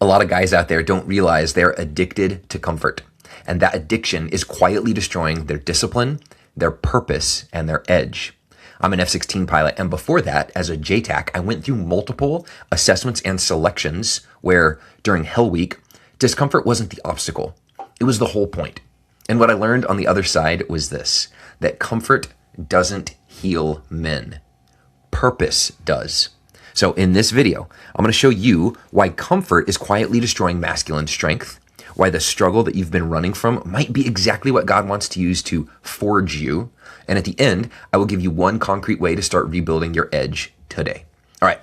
A lot of guys out there don't realize they're addicted to comfort. And that addiction is quietly destroying their discipline, their purpose, and their edge. I'm an F-16 pilot, and before that, as a JTAC, I went through multiple assessments and selections where, during Hell Week, discomfort wasn't the obstacle. It was the whole point. And what I learned on the other side was this, that comfort doesn't heal men. Purpose does. So in this video, I'm going to show you why comfort is quietly destroying masculine strength, why the struggle that you've been running from might be exactly what God wants to use to forge you. And at the end, I will give you one concrete way to start rebuilding your edge today. All right,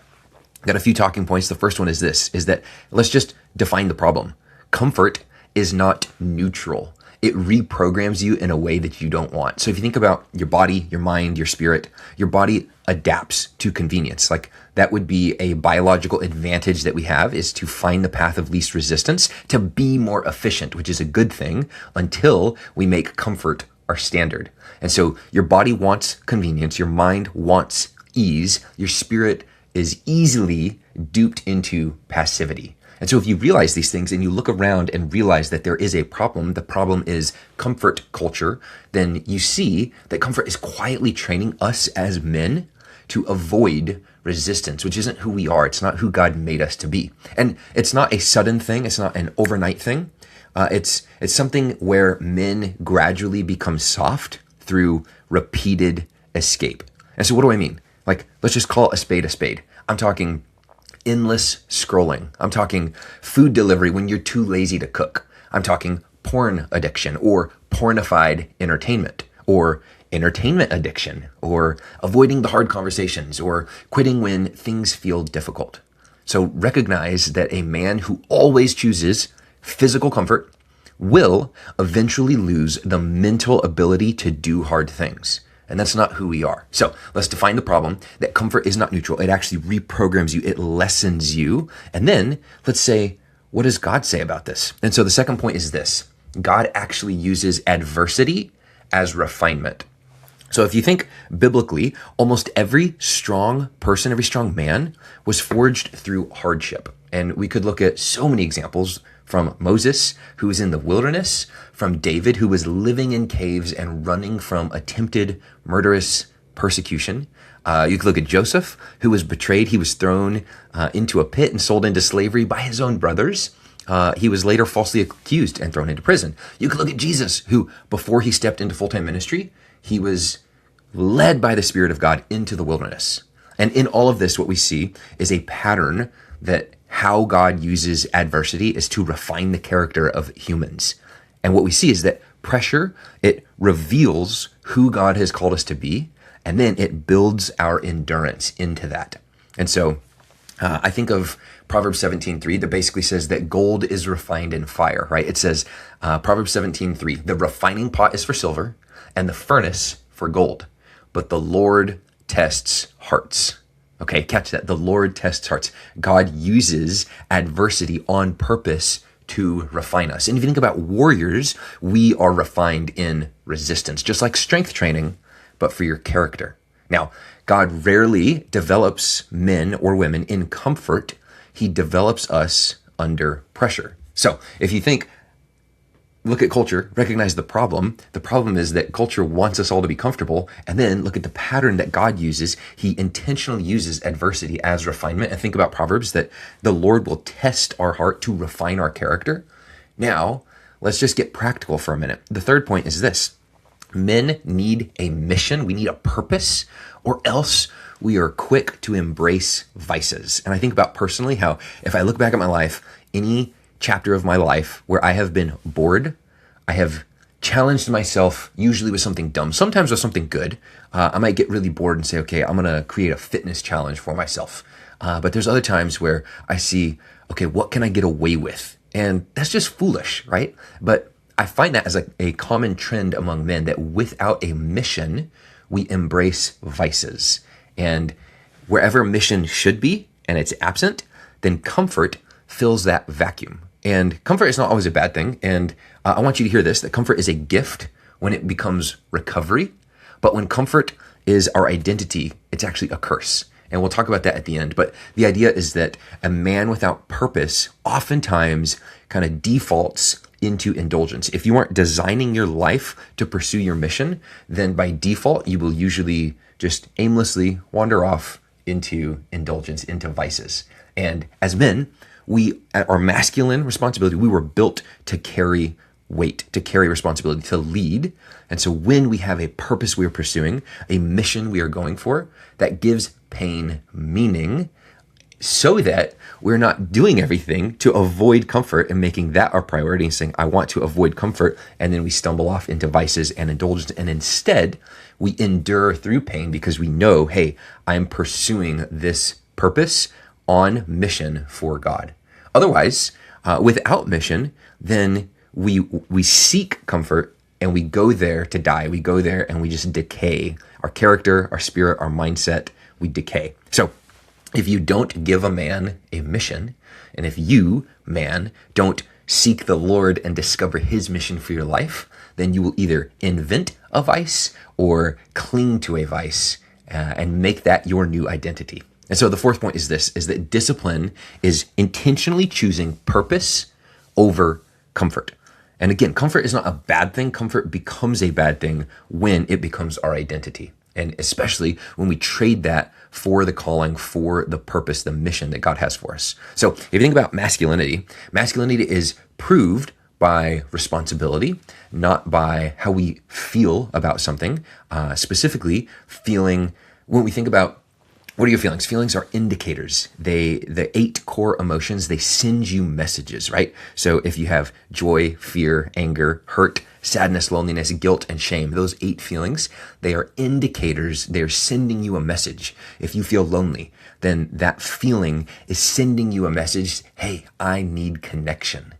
got a few talking points. The first one is this, is that let's just define the problem. Comfort is not neutral. It reprograms you in a way that you don't want. So if you think about your body, your mind, your spirit, your body adapts to convenience. Like that would be a biological advantage that we have, is to find the path of least resistance to be more efficient, which is a good thing until we make comfort our standard. And so your body wants convenience, your mind wants ease, your spirit is easily duped into passivity. And so if you realize these things and you look around and realize that there is a problem, the problem is comfort culture, then you see that comfort is quietly training us as men to avoid resistance, which isn't who we are. It's not who God made us to be. And it's not a sudden thing. It's not an overnight thing. It's something where men gradually become soft through repeated escape. And so what do I mean? Like, let's just call a spade a spade. I'm talking endless scrolling. I'm talking food delivery when you're too lazy to cook. I'm talking porn addiction or pornified entertainment or entertainment addiction or avoiding the hard conversations or quitting when things feel difficult. So recognize that a man who always chooses physical comfort will eventually lose the mental ability to do hard things. And that's not who we are. So let's define the problem, that comfort is not neutral. It actually reprograms you. It lessens you. And then let's say, what does God say about this? And so the second point is this. God actually uses adversity as refinement. So if you think biblically, almost every strong person, every strong man was forged through hardship. And we could look at so many examples, from Moses, who was in the wilderness, from David, who was living in caves and running from attempted murderous persecution. You could look at Joseph, who was betrayed. He was thrown into a pit and sold into slavery by his own brothers. He was later falsely accused and thrown into prison. You could look at Jesus, who, before he stepped into full-time ministry, he was led by the Spirit of God into the wilderness. And in all of this, what we see is a pattern that how God uses adversity is to refine the character of humans. And what we see is that pressure, it reveals who God has called us to be, and then it builds our endurance into that. And so I think of Proverbs 17:3 that basically says that gold is refined in fire, right? It says, Proverbs 17:3, the refining pot is for silver and the furnace for gold, but the Lord tests hearts. Okay, catch that. The Lord tests hearts. God uses adversity on purpose to refine us. And if you think about warriors, we are refined in resistance, just like strength training, but for your character. Now, God rarely develops men or women in comfort. He develops us under pressure. So if you think, look at culture, recognize the problem. The problem is that culture wants us all to be comfortable. And then look at the pattern that God uses. He intentionally uses adversity as refinement. And think about Proverbs, that the Lord will test our heart to refine our character. Now, let's just get practical for a minute. The third point is this. Men need a mission. We need a purpose, or else we are quick to embrace vices. And I think about personally how if I look back at my life, any chapter of my life where I have been bored, I have challenged myself, usually with something dumb, sometimes with something good. I might get really bored and say, okay, I'm going to create a fitness challenge for myself. But there's other times where I see, okay, what can I get away with? And that's just foolish, right? But I find that as a common trend among men, that without a mission, we embrace vices. And wherever mission should be and it's absent, then comfort fills that vacuum. And comfort is not always a bad thing. And I want you to hear this, that comfort is a gift when it becomes recovery. But when comfort is our identity, it's actually a curse. And we'll talk about that at the end. But the idea is that a man without purpose oftentimes kind of defaults into indulgence. If you aren't designing your life to pursue your mission, then by default, you will usually just aimlessly wander off into indulgence, into vices. And as men, our masculine responsibility, we were built to carry weight, to carry responsibility, to lead. And so when we have a purpose we are pursuing, a mission we are going for, that gives pain meaning, so that we're not doing everything to avoid comfort and making that our priority and saying, I want to avoid comfort. And then we stumble off into vices and indulgence. And instead, we endure through pain because we know, hey, I'm pursuing this purpose on mission for God. Otherwise, without mission, then we seek comfort and we go there to die. We go there and we just decay. Our character, our spirit, our mindset, we decay. So if you don't give a man a mission, and if you, man, don't seek the Lord and discover his mission for your life, then you will either invent a vice or cling to a vice and make that your new identity. And so the fourth point is this, is that discipline is intentionally choosing purpose over comfort. And again, comfort is not a bad thing. Comfort becomes a bad thing when it becomes our identity. And especially when we trade that for the calling, for the purpose, the mission that God has for us. So if you think about masculinity, masculinity is proved by responsibility, not by how we feel about something. Specifically, feeling, when we think about what are your feelings? Feelings are indicators. The 8 core emotions, they send you messages, right? So if you have joy, fear, anger, hurt, sadness, loneliness, guilt, and shame, those 8 feelings, they are indicators. They're sending you a message. If you feel lonely, then that feeling is sending you a message. Hey, I need connection.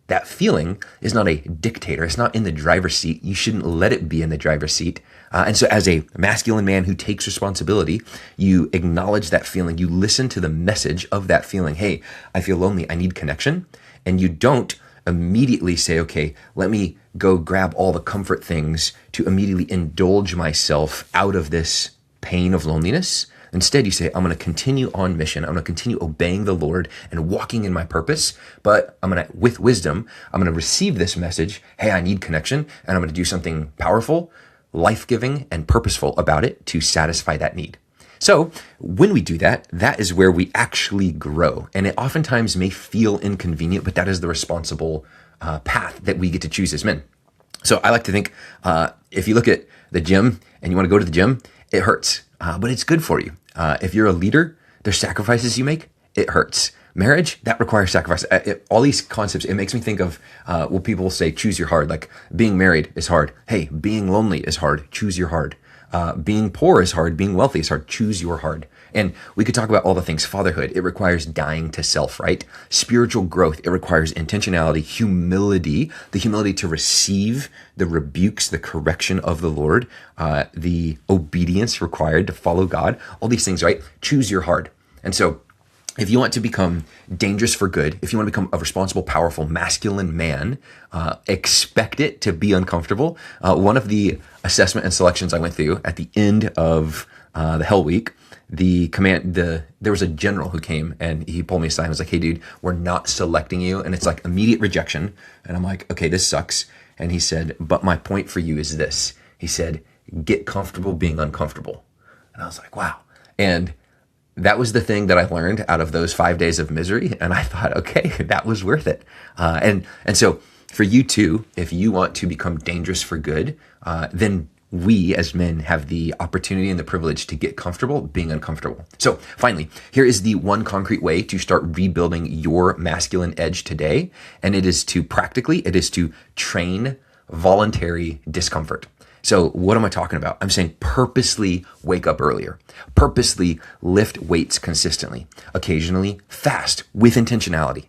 That feeling is not a dictator. It's not in the driver's seat. You shouldn't let it be in the driver's seat. And so as a masculine man who takes responsibility, you acknowledge that feeling. You listen to the message of that feeling. Hey, I feel lonely. I need connection. And you don't immediately say, okay, let me go grab all the comfort things to immediately indulge myself out of this pain of loneliness. Instead, you say, I'm going to continue on mission. I'm going to continue obeying the Lord and walking in my purpose. But I'm going to, with wisdom, I'm going to receive this message. Hey, I need connection. And I'm going to do something powerful, life-giving, and purposeful about it to satisfy that need. So when we do that, that is where we actually grow. And it oftentimes may feel inconvenient, but that is the responsible path that we get to choose as men. So I like to think if you look at the gym and you want to go to the gym, it hurts, but it's good for you. If you're a leader, there's sacrifices you make, it hurts. Marriage, that requires sacrifice. All these concepts, it makes me think of what people say, choose your hard. Like being married is hard. Hey, being lonely is hard. Choose your hard. Being poor is hard. Being wealthy is hard. Choose your hard. And we could talk about all the things. Fatherhood, it requires dying to self, right? Spiritual growth, it requires intentionality, humility, the humility to receive the rebukes, the correction of the Lord, the obedience required to follow God, all these things, right? Choose your hard. And so if you want to become dangerous for good, if you want to become a responsible, powerful, masculine man, expect it to be uncomfortable. One of the assessment and selections I went through at the end of the Hell Week, there was a general who came and he pulled me aside and was like, hey dude, we're not selecting you. And it's like immediate rejection. And I'm like, okay, this sucks. And he said, but my point for you is this. He said, get comfortable being uncomfortable. And I was like, wow. And that was the thing that I learned out of those 5 days of misery. And I thought, okay, that was worth it. And so for you too, if you want to become dangerous for good, then we as men have the opportunity and the privilege to get comfortable being uncomfortable. So finally, here is the one concrete way to start rebuilding your masculine edge today. And it is to train voluntary discomfort. So what am I talking about? I'm saying purposely wake up earlier, purposely lift weights consistently, occasionally fast with intentionality.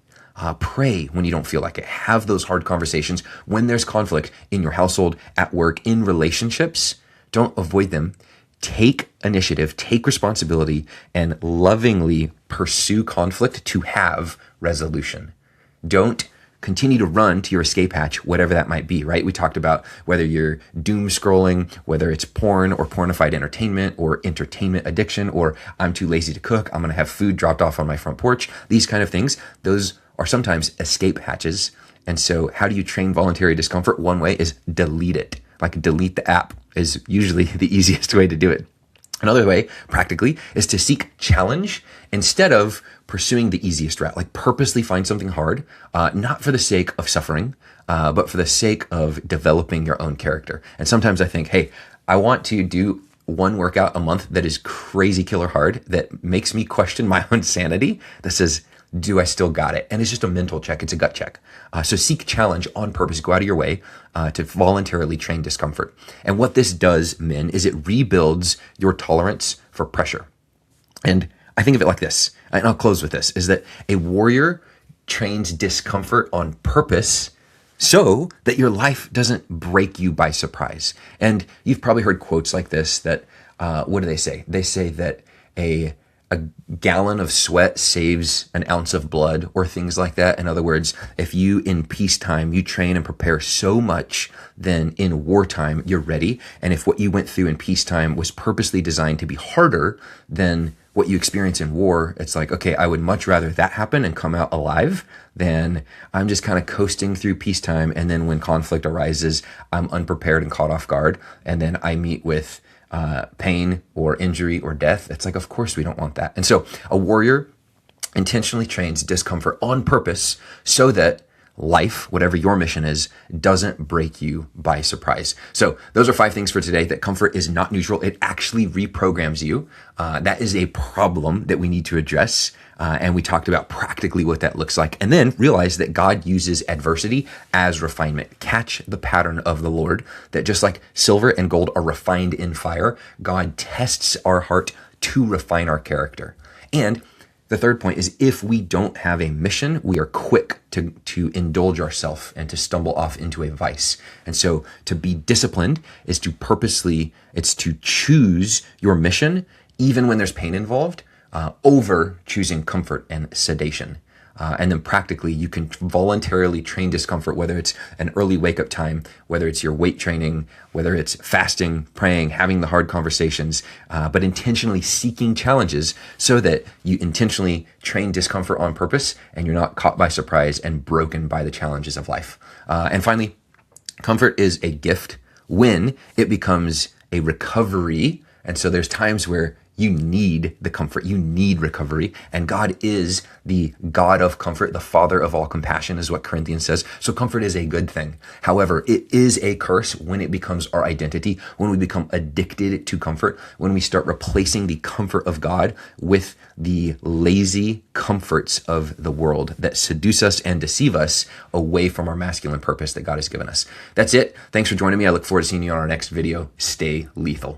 Pray when you don't feel like it. Have those hard conversations when there's conflict in your household, at work, in relationships. Don't avoid them. Take initiative, take responsibility, and lovingly pursue conflict to have resolution. Don't continue to run to your escape hatch, whatever that might be, right? We talked about whether you're doom scrolling, whether it's porn or pornified entertainment or entertainment addiction, or I'm too lazy to cook, I'm going to have food dropped off on my front porch. These kind of things, those are sometimes escape hatches. And so how do you train voluntary discomfort? One way is delete it. Like delete the app is usually the easiest way to do it. Another way, practically, is to seek challenge instead of pursuing the easiest route. Like purposely find something hard, not for the sake of suffering, but for the sake of developing your own character. And sometimes I think, hey, I want to do one workout a month that is crazy killer hard, that makes me question my own sanity, that says, do I still got it? And it's just a mental check. It's a gut check. So seek challenge on purpose. Go out of your way to voluntarily train discomfort. And what this does, men, is it rebuilds your tolerance for pressure. And I think of it like this, and I'll close with this, is that a warrior trains discomfort on purpose so that your life doesn't break you by surprise. And you've probably heard quotes like this that, what do they say? They say that a gallon of sweat saves an ounce of blood, or things like that. In other words, if you in peacetime, you train and prepare so much, then in wartime, you're ready. And if what you went through in peacetime was purposely designed to be harder than what you experience in war, it's like, okay, I would much rather that happen and come out alive than I'm just kind of coasting through peacetime. And then when conflict arises, I'm unprepared and caught off guard. And then I meet with pain or injury or death. It's like, of course we don't want that. And so a warrior intentionally trains discomfort on purpose so that life, whatever your mission is, doesn't break you by surprise. So those are 5 things for today. That comfort is not neutral. It actually reprograms you. That is a problem that we need to address. And we talked about practically what that looks like. And then realize that God uses adversity as refinement. Catch the pattern of the Lord, that just like silver and gold are refined in fire, God tests our heart to refine our character. And the third point is, if we don't have a mission, we are quick to indulge ourselves and to stumble off into a vice. And so to be disciplined is to it's to choose your mission, even when there's pain involved, over choosing comfort and sedation. And then practically, you can voluntarily train discomfort, whether it's an early wake-up time, whether it's your weight training, whether it's fasting, praying, having the hard conversations, but intentionally seeking challenges so that you intentionally train discomfort on purpose and you're not caught by surprise and broken by the challenges of life. And finally, comfort is a gift when it becomes a recovery. And so there's times where you need the comfort, you need recovery, and God is the God of comfort, the Father of all compassion is what Corinthians says. So comfort is a good thing. However, it is a curse when it becomes our identity, when we become addicted to comfort, when we start replacing the comfort of God with the lazy comforts of the world that seduce us and deceive us away from our masculine purpose that God has given us. That's it. Thanks for joining me. I look forward to seeing you on our next video. Stay lethal.